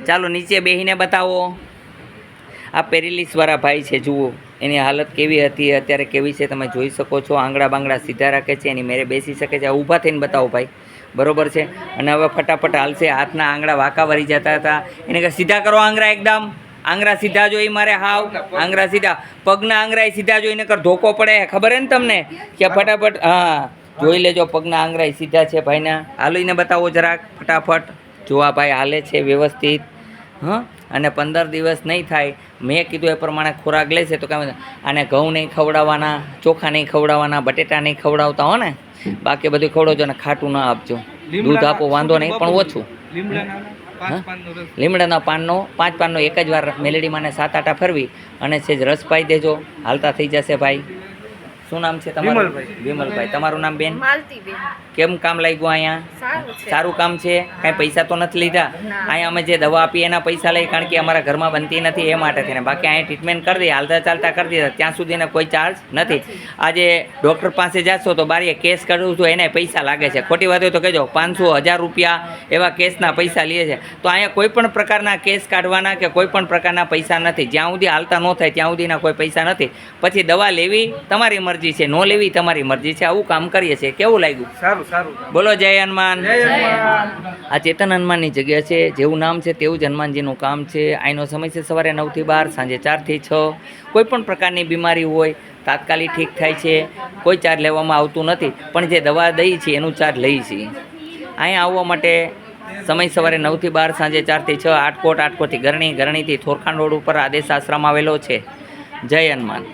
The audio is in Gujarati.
ચાલો નીચે બેહીને બતાવો. આ પેરેલિસવાળા ભાઈ છે, જુઓ એની હાલત કેવી હતી, અત્યારે કેવી છે તમે જોઈ શકો છો. આંગળા બાંગડા સીધા રાખે છે, એની મેરે બેસી શકે છે. ઊભા થઈને બતાવો ભાઈ, બરોબર છે. અને હવે ફટાફટ હાલશે. હાથના આંગળા વાંકા વળી જતા હતા, એને કે સીધા કરો આંગળા, એકદમ આંગળા સીધા જોઈ મારે, હાવ આંગળા સીધા. પગના આંગળા સીધા જોઈને કર, ધોકો પડે, ખબર હે ને તમને કે ફટાફટ. હા જોઈ લેજો, પગના આંગળા સીધા છે ભાઈના. હાલીને બતાવો જરાક ફટાફટ. જોવા ભાઈ હાલે છે વ્યવસ્થિત. હા, અને 15 દિવસ નહીં થાય, મેં કીધું એ પ્રમાણે ખોરાક લેશે તો કાંઈ આને ઘઉં નહીં ખવડાવવાના, ચોખા નહીં ખવડાવવાના, બટેટા નહીં ખવડાવતા હો ને, બાકી બધું ખવડાવજો. અને ખાટું ના આપજો. દૂધ આપો વાંધો નહીં, પણ ઓછું. લીમડાના પાનનો 5 પાનનો એક જ વાર મેલેડીમાંને 7 આટા ફરવી અને સેજ રસ પાઈ દેજો, હાલતા થઈ જશે ભાઈ. શું નામ છે તમારું? વિમલભાઈ. તમારું નામ બેન? માલતીબેન. કેમ કામ લાગ્યું અહીંયા? સારું કામ છે. કાંઈ પૈસા તો નથી લીધા અહીંયા? અમે જે દવા આપીએ એના પૈસા લઈ, કારણ કે અમારા ઘરમાં બનતી નથી એ માટે થઈને. બાકી અહીંયા ટ્રીટમેન્ટ કરી દઈએ, હાલતા ચાલતા કરી દીધા, ત્યાં સુધીને કોઈ ચાર્જ નથી. આજે ડૉક્ટર પાસે જશો તો બારીએ કેસ કરું છું, એને પૈસા લાગે છે. ખોટી વાત હોય તો કહેજો. 500-1000 રૂપિયા એવા કેસના પૈસા લે છે. તો અહીંયા કોઈ પણ પ્રકારના કેસ કાઢવાના કે કોઈ પણ પ્રકારના પૈસા નથી. જ્યાં સુધી હાલતા ન થાય ત્યાં સુધીના કોઈ પૈસા નથી. પછી દવા લેવી તમારી મરજી છે, નો લેવી તમારી મરજી છે. આવું કામ કરીએ છીએ. કેવું લાગ્યું? સારું સારું. બોલો જય હનુમાન. આ ચેતન હનુમાનની જગ્યા છે, જેવું નામ છે તેવું જ હનુમાનજીનું કામ છે. અહીંનો સમય છે સવારે 9 થી 12, સાંજે 4 થી 6. કોઈ પણ પ્રકારની બીમારી હોય તાત્કાલિક ઠીક થાય છે. કોઈ ચાર્જ લેવામાં આવતું નથી, પણ જે દવા દઈ છે એનું ચાર્જ લઈએ છીએ. અહીંયા આવવા માટે સમય સવારે 9 થી 12, સાંજે 4 થી 6. આટકોટથી ગરણી, ગરણીથી થોરખાણ રોડ ઉપર આદેશ આશ્રમ આવેલો છે. જય હનુમાન.